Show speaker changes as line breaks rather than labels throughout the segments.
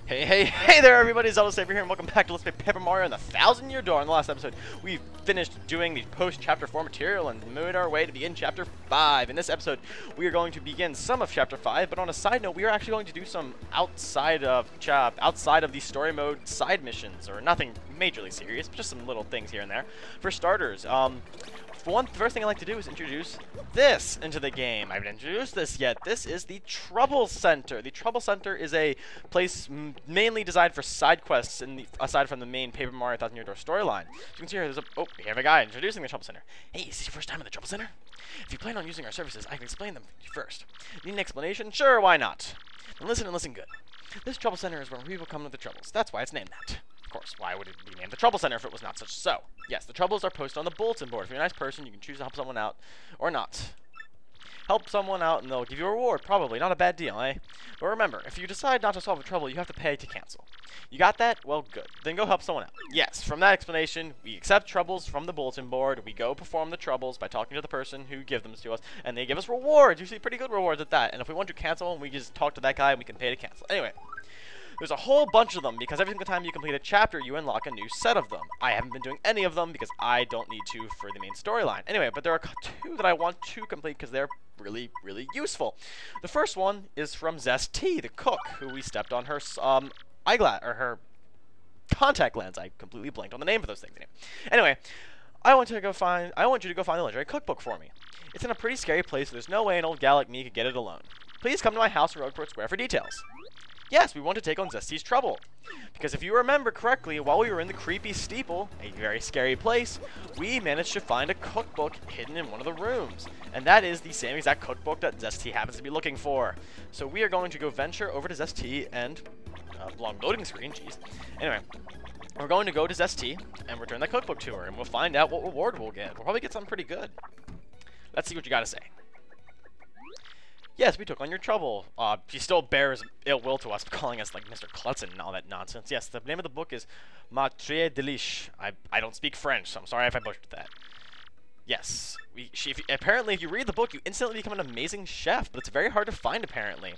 Hey there everybody, Zelda Saver here, and welcome back to Let's Play Paper Mario and the 1000-Year Door. In the last episode, we finished doing the post-Chapter 4 material and made our way to begin Chapter 5. In this episode, we are going to begin some of Chapter 5, but on a side note, we are actually going to do some outside of the story mode side missions, or nothing majorly serious, but just some little things here and there. For starters, first thing I like to do is introduce this into the game. I haven't introduced this yet. This is the Trouble Center. The Trouble Center is a place mainly designed for side quests, aside from the main Paper Mario 1000-Year Door storyline. You can see here, we have a guy introducing the Trouble Center. Hey, is this your first time in the Trouble Center? If you plan on using our services, I can explain them first. Need an explanation? Sure, why not? Then listen and listen good. This Trouble Center is where people come to the troubles. That's why it's named that. Of course, why would it be named the Trouble Center if it was not such so? Yes, the troubles are posted on the bulletin board. If you're a nice person, you can choose to help someone out or not. Help someone out and they'll give you a reward, probably. Not a bad deal, eh? But remember, if you decide not to solve a trouble, you have to pay to cancel. You got that? Well, good. Then go help someone out. Yes, from that explanation, we accept troubles from the bulletin board. We go perform the troubles by talking to the person who gives them to us, and they give us rewards, usually pretty good rewards at that. And if we want to cancel them, we just talk to that guy and we can pay to cancel. Anyway. There's a whole bunch of them, because every single time you complete a chapter, you unlock a new set of them. I haven't been doing any of them, because I don't need to for the main storyline. Anyway, but there are two that I want to complete, because they're really, really useful. The first one is from Zest T, the cook, who we stepped on her eyeglass, or her contact lens. I completely blanked on the name of those things. Anyway, I want you to go find the legendary cookbook for me. It's in a pretty scary place, so there's no way an old gal like me could get it alone. Please come to my house in Roadport Square for details. Yes, we want to take on Zesty's trouble. Because if you remember correctly, while we were in the creepy steeple, a very scary place, we managed to find a cookbook hidden in one of the rooms. And that is the same exact cookbook that Zesty happens to be looking for. So we are going to go venture over to Zesty and... long loading screen, jeez. Anyway, we're going to go to Zesty and return the cookbook to her, and we'll find out what reward we'll get. We'll probably get something pretty good. Let's see what you gotta say. Yes, we took on your trouble. She still bears ill will to us, calling us like Mr. Clutson and all that nonsense. Yes, the name of the book is Maitre Delish. I don't speak French, so I'm sorry if I butchered that. Yes, apparently if you read the book, you instantly become an amazing chef, but it's very hard to find apparently.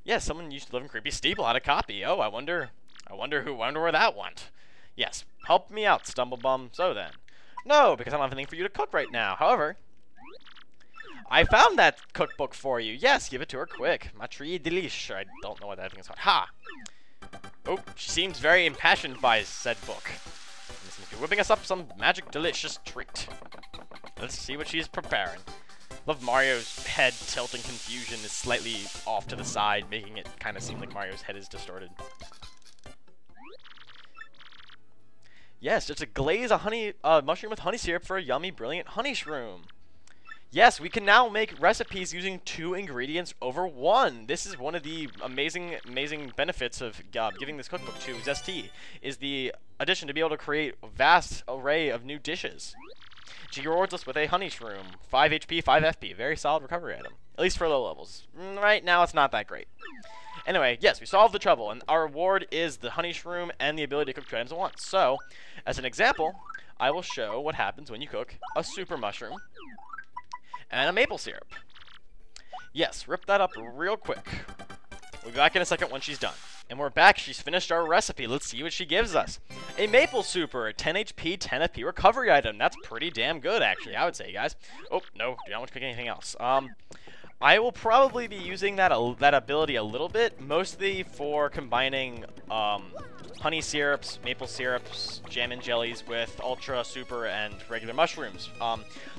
Yes, someone used to live in Creepy Steeple had a copy. Oh, I wonder where that went. Yes, help me out, Stumblebum. So then. No, because I don't have anything for you to cook right now. However, I found that cookbook for you. Yes, give it to her quick. Maitre Delish. I don't know what that thing is called. Ha! Oh, she seems very impassioned by said book. She seems to be whipping us up some magic delicious treat. Let's see what she's preparing. Love Mario's head tilt and confusion is slightly off to the side, making it kind of seem like Mario's head is distorted. Yes, it's a glaze of honey, mushroom with honey syrup for a yummy, brilliant honey shroom. Yes, we can now make recipes using 2 ingredients over 1. This is one of the amazing benefits of giving this cookbook to Zesty, is the addition to be able to create a vast array of new dishes. She rewards us with a honey shroom, 5 HP, 5 FP, very solid recovery item, at least for low levels. Right now, it's not that great. Anyway, yes, we solved the trouble, and our reward is the honey shroom and the ability to cook 2 items at once. So, as an example, I will show what happens when you cook a super mushroom and a maple syrup. Yes, rip that up real quick. We'll be back in a second when she's done. And we're back. She's finished our recipe. Let's see what she gives us. A maple super, 10 HP, 10 FP recovery item. That's pretty damn good, actually, I would say, guys. Oh, no, do not want to cook anything else. I will probably be using that ability a little bit, mostly for combining honey syrups, maple syrups, jam and jellies with ultra, super, and regular mushrooms.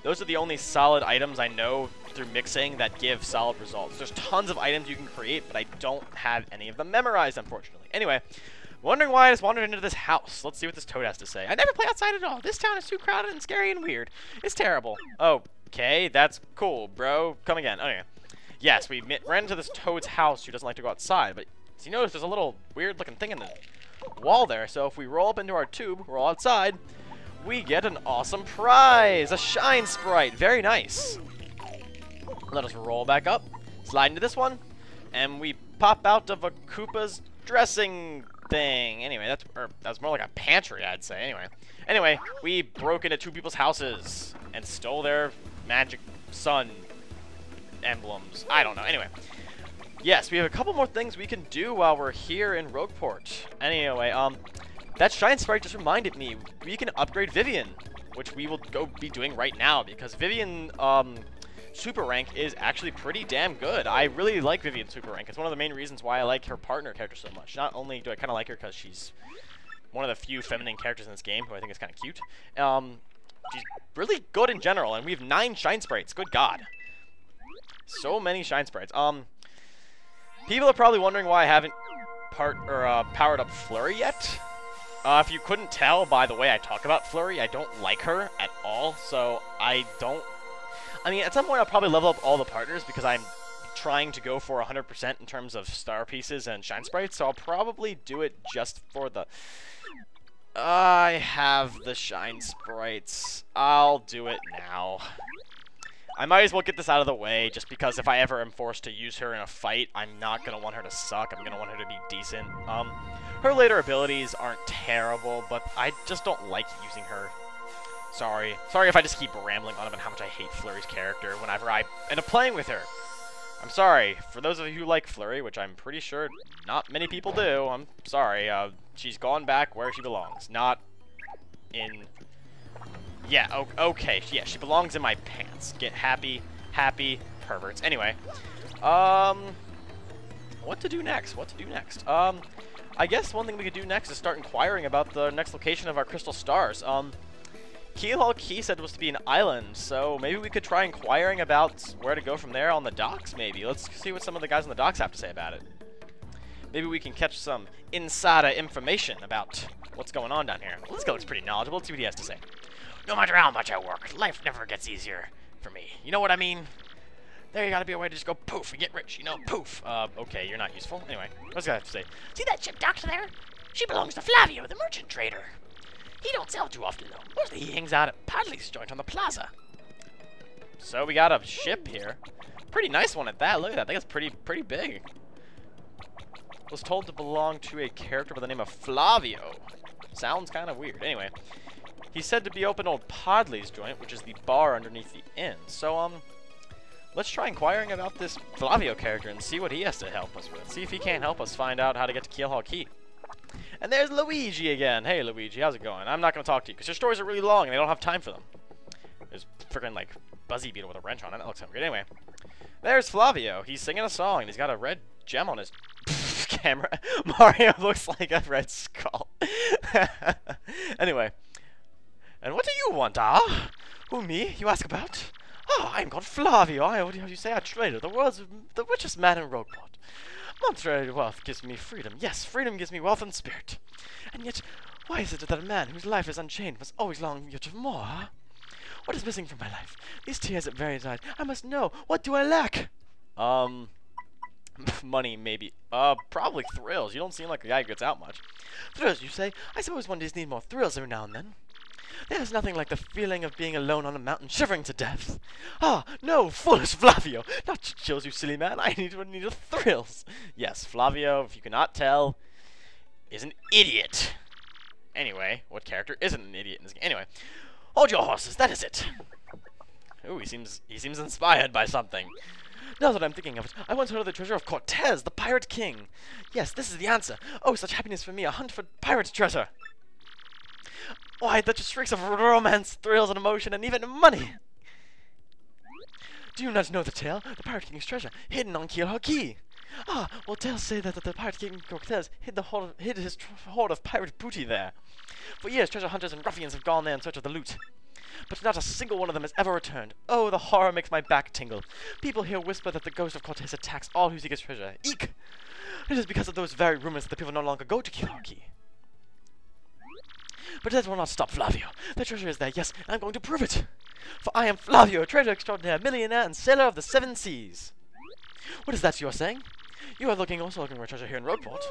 Those are the only solid items I know through mixing that give solid results. There's tons of items you can create, but I don't have any of them memorized, unfortunately. Anyway, wondering why I just wandered into this house. Let's see what this toad has to say. I never play outside at all. This town is too crowded and scary and weird. It's terrible. Okay, that's cool, bro. Come again. Okay. Yes, we ran into this toad's house who doesn't like to go outside, but you notice there's a little weird-looking thing in the wall there, so if we roll up into our tube, roll outside, we get an awesome prize! A shine sprite! Very nice! Let us roll back up, slide into this one, and we pop out of a Koopa's dressing thing. Anyway, that's more like a pantry, I'd say. Anyway, we broke into 2 people's houses and stole their magic sun emblems. I don't know. Anyway, yes, we have a couple more things we can do while we're here in Rogueport. Anyway, that Shine Sprite just reminded me, we can upgrade Vivian, which we will go be doing right now, because Vivian, Super Rank is actually pretty damn good. I really like Vivian Super Rank. It's one of the main reasons why I like her partner character so much. Not only do I kind of like her because she's one of the few feminine characters in this game who I think is kind of cute, she's really good in general, and we have 9 Shine Sprites. Good God. So many Shine Sprites. People are probably wondering why I haven't powered up Flurry yet. If you couldn't tell by the way I talk about Flurry, I don't like her at all, so I mean, at some point I'll probably level up all the partners because I'm trying to go for 100% in terms of star pieces and Shine Sprites, so I'll probably do it just for the... I have the Shine Sprites. I'll do it now. I might as well get this out of the way, just because if I ever am forced to use her in a fight, I'm not going to want her to suck. I'm going to want her to be decent. Her later abilities aren't terrible, but I just don't like using her. Sorry. Sorry if I just keep rambling on about how much I hate Flurry's character whenever I end up playing with her. I'm sorry. For those of you who like Flurry, which I'm pretty sure not many people do, I'm sorry. She's gone back where she belongs. Not in... Yeah, okay. Yeah, she belongs in my pants. Get happy, perverts. Anyway, what to do next? What to do next? I guess one thing we could do next is start inquiring about the next location of our crystal stars. Keelhaul Key said it was to be an island, so maybe we could try inquiring about where to go from there on the docks, maybe. Let's see what some of the guys on the docks have to say about it. Maybe we can catch some insider information about what's going on down here. This guy looks pretty knowledgeable. Let's see what he has to say. No matter how much I work, life never gets easier for me. You know what I mean? There gotta be a way to just go poof and get rich, you know? Poof. Okay, you're not useful. Anyway, what's this guy have to say?
See that ship docked there? She belongs to Flavio, the merchant trader. He don't sell too often, though. Mostly he hangs out at Padley's joint on the plaza.
So we got a ship here. Pretty nice one at that. Look at that. I think it's pretty big. Was told to belong to a character by the name of Flavio. Sounds kind of weird. Anyway. He said to be open old Podley's joint, which is the bar underneath the inn. So, let's try inquiring about this Flavio character and see what he has to help us with. See if he can't help us find out how to get to Keelhaul Key. And there's Luigi again. Hey, Luigi, how's it going? I'm not going to talk to you, because your stories are really long, and I don't have time for them. There's freaking, like, Buzzy Beetle with a wrench on it. That looks good. Anyway, there's Flavio. He's singing a song, and he's got a red gem on his camera. Mario looks like a red skull. Anyway. And what do you want, ah? Who, me, you ask about? Ah, I am called Flavio. I, what do you say, a trader, the world's the richest man in Rogueport. Monetary wealth gives me freedom. Yes, freedom gives me wealth and spirit. And yet, why is it that a man whose life is unchained must always long yet for more, huh? What is missing from my life? These tears at very night. I must know. What do I lack? Money, maybe. Probably thrills. You don't seem like a guy who gets out much. Thrills, you say? I suppose one just need more thrills every now and then. There's nothing like the feeling of being alone on a mountain, shivering to death. Ah, no, foolish Flavio! Not chills, you silly man. I need thrills. Yes, Flavio, if you cannot tell, is an idiot. Anyway, what character isn't an idiot in this game? Anyway, hold your horses. That is it. Ooh, he seems inspired by something. Now that I'm thinking of it, I once heard of the treasure of Cortez, the pirate king. Yes, this is the answer. Oh, such happiness for me, a hunt for pirate treasure. Why, that just reeks of romance, thrills, and emotion, and even money! Do you not know the tale? The Pirate King's treasure, hidden on Keelhaul Key. Ah, well, tales say that the Pirate King Cortez hid his hoard of pirate booty there. For years, treasure hunters and ruffians have gone there in search of the loot. But not a single one of them has ever returned. Oh, the horror makes my back tingle. People here whisper that the ghost of Cortez attacks all who seek his treasure. Eek! It is because of those very rumors that the people no longer go to Keelhaul Key. But that will not stop Flavio. The treasure is there, yes, and I'm going to prove it. For I am Flavio, trader extraordinaire, millionaire, and sailor of the 7 seas. What is that you are saying? You are also looking for treasure here in Rogueport.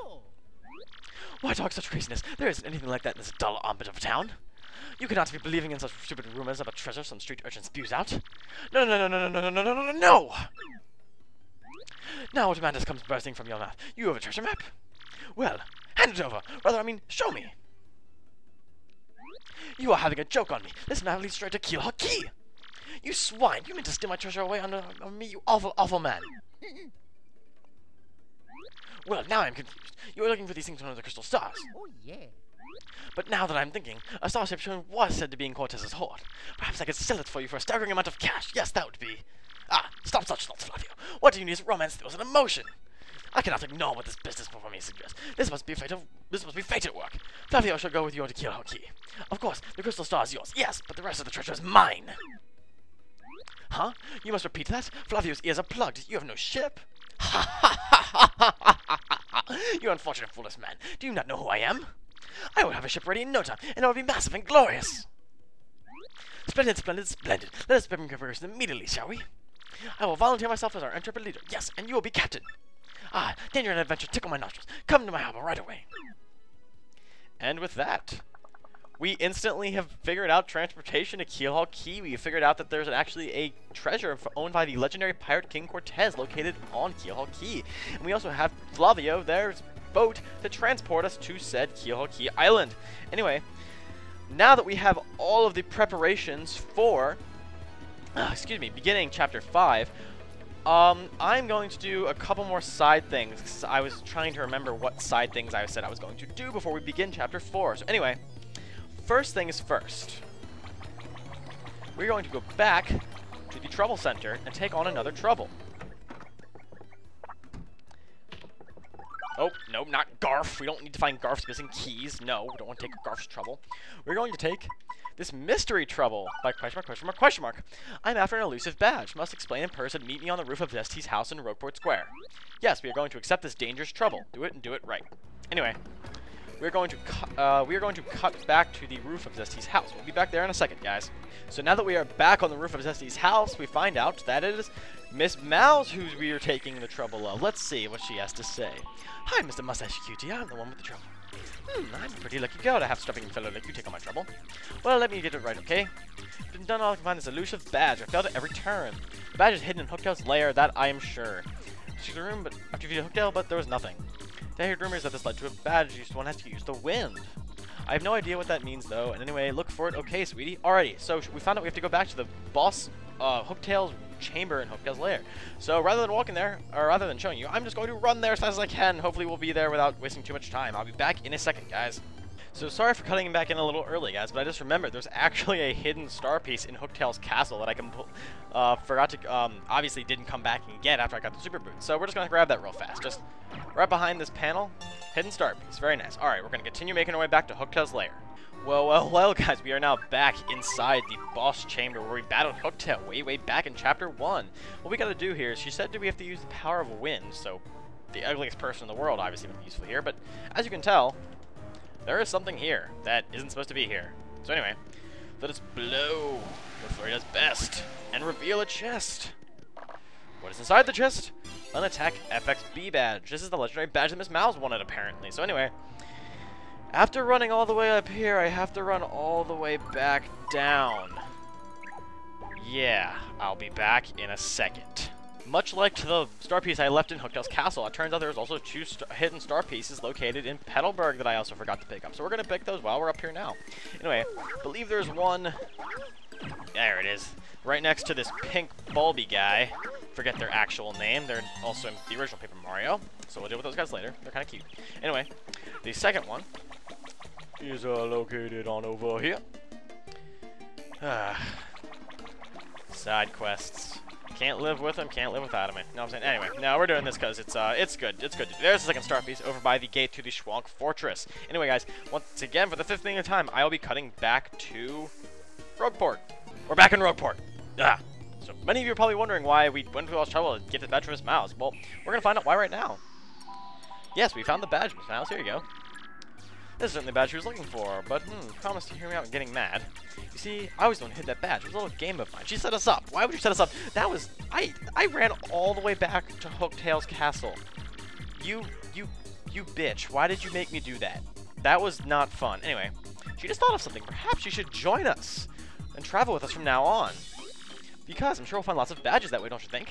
Why talk such craziness? There isn't anything like that in this dull armpit of a town. You cannot be believing in such stupid rumors of a treasure some street urchin spews out. No, no, no, no, no, no, no, no, no, no, no! Now what madness comes bursting from your mouth? You have a treasure map? Well, hand it over. Rather, I mean, show me. You are having a joke on me. This map leads straight to Keelhaul Key. You swine! You meant to steal my treasure away on me, you awful, awful man.
Well, now I'm confused. You were looking for these things under the crystal stars.
Oh, yeah.
But now that I'm thinking, a star shaped stone was said to be in Cortez's hoard. Perhaps I could sell it for you for a staggering amount of cash. Yes, that would be... Ah, stop such thoughts, Flavio. What do you need is romance, thrills, and emotion. I cannot ignore what this business before me suggests. This must be fate at work. Flavio shall go with you to Keelhaul Key. Of course, the crystal star is yours, yes, but the rest of the treasure is mine. Huh? You must repeat that? Flavio's ears are plugged. You have no ship? Ha ha ha ha ha ha ha! You unfortunate foolish man. Do you not know who I am? I will have a ship ready in no time, and it will be massive and glorious. Splendid, splendid, splendid. Let us begin preparation immediately, shall we? I will volunteer myself as our intrepid leader. Yes, and you will be captain. Ah, danger and adventure tickle my nostrils. Come to my harbor right away.
And with that, we instantly have figured out transportation to Keelhaul Key. We figured out that there's actually a treasure owned by the legendary pirate King Cortez located on Keelhaul Key. And we also have Flavio, their boat, to transport us to said Keelhaul Key Island. Anyway, now that we have all of the preparations for, beginning Chapter 5, I'm going to do a couple more side things, 'cause I was trying to remember what side things I said I was going to do before we begin Chapter 4. So anyway, first things first, we're going to go back to the Trouble Center and take on another trouble. Oh, no, not Garf. We don't need to find Garf's missing keys. No, we don't want to take Garf's trouble. We're going to take this mystery trouble by question mark, question mark, question mark. I'm after an elusive badge. Must explain in person. Meet me on the roof of Zestie's house in Rogueport Square. Yes, we are going to accept this dangerous trouble. Do it and do it right. Anyway, we're going to cut back to the roof of Zestie's house. We'll be back there in a second, guys. So now that we are back on the roof of Zestie's house, we find out that it is Miss Mouse who we are taking the trouble of. Let's see what she has to say. Hi, Mr. Mustache Cutie. I'm the one with the trouble. I'm a pretty lucky girl to have a stubborn fellow like you take on my trouble. Well, let me get it right, okay? Been done all I can find this elusive badge. I failed at every turn. The badge is hidden in Hooktail's lair, that I am sure. She's the room, but after you defeated Hooktail, but there was nothing. I heard rumors that this led to a badge one has to use the wind. I have no idea what that means, though, and anyway, look for it. Okay, sweetie. Alrighty, so we found out we have to go back to the boss, Hooktail's chamber in Hooktail's lair. So rather than walking there, or rather than showing you, I'm just going to run there as fast as I can. Hopefully we'll be there without wasting too much time. I'll be back in a second, guys. So sorry for cutting back in a little early, guys, but I just remembered there's actually a hidden star piece in Hooktail's castle that I forgot to, obviously didn't come back and get after I got the super boots. So we're just gonna grab that real fast. Just right behind this panel, hidden star piece. Very nice. All right, we're gonna continue making our way back to Hooktail's lair. Well, guys, we are now back inside the boss chamber where we battled Hooktail way back in Chapter 1. What we gotta do here is, she said that we have to use the power of wind, so the ugliest person in the world obviously would be useful here, but as you can tell, there is something here that isn't supposed to be here. So anyway, let us blow what Flurry does best and reveal a chest. What is inside the chest? An Attack FXB badge. This is the legendary badge that Miss Mouse wanted, apparently. So anyway, after running all the way up here, I have to run all the way back down. Yeah, I'll be back in a second. Much like the star piece I left in Hooktail's castle, it turns out there's also two hidden star pieces located in Petalburg that I also forgot to pick up. So we're going to pick those while we're up here now. Anyway, I believe there's one... There it is. Right next to this pink bulby guy. Forget their actual name. They're also in the original Paper Mario. So we'll deal with those guys later. They're kind of cute. Anyway, the second one is located on over here. Side quests. Can't live with them, can't live without them. You know what I'm saying? Anyway, no, we're doing this because it's good. It's good. There's the second star piece over by the gate to the Schwank Fortress. Anyway, guys, once again, for the 5th thing of time, I will be cutting back to Rogueport. We're back in Rogueport. So many of you are probably wondering why we went through all this trouble to get the badge from Miss Mouse. Well, we're going to find out why right now. Yes, we found the badge, Miss Mouse. Here you go. This isn't the badge she was looking for, but promised to hear me out and getting mad. You see, I was the one who hid that badge. It was a little game of mine. She set us up. Why would you set us up? That was... I ran all the way back to Hooktail's castle. You bitch. Why did you make me do that? That was not fun. Anyway, she just thought of something. Perhaps she should join us and travel with us from now on. Because I'm sure we'll find lots of badges that way, don't you think?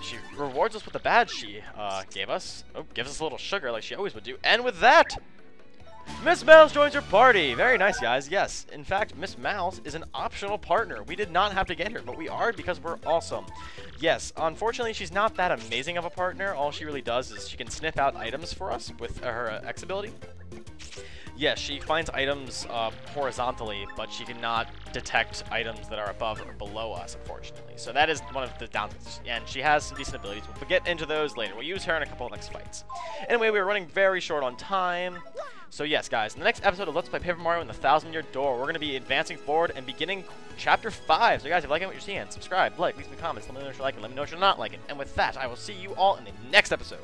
She rewards us with the badge she gave us. Oh, gives us a little sugar like she always would do. And with that, Miss Mouse joins your party. Very nice, guys. Yes, in fact, Miss Mouse is an optional partner. We did not have to get her, but we are because we're awesome. Yes, unfortunately, she's not that amazing of a partner. All she really does is she can sniff out items for us with her X ability. Yes, she finds items horizontally, but she cannot detect items that are above or below us, unfortunately. So that is one of the downsides. And she has some decent abilities. We'll get into those later. We'll use her in a couple of next fights. Anyway, we were running very short on time. So yes, guys, in the next episode of Let's Play Paper Mario and the 1,000-Year Door, we're going to be advancing forward and beginning Chapter 5. So guys, if you like what you're seeing, subscribe, like, leave some comments, let me know if you like it, let me know if you're not liking it. And with that, I will see you all in the next episode.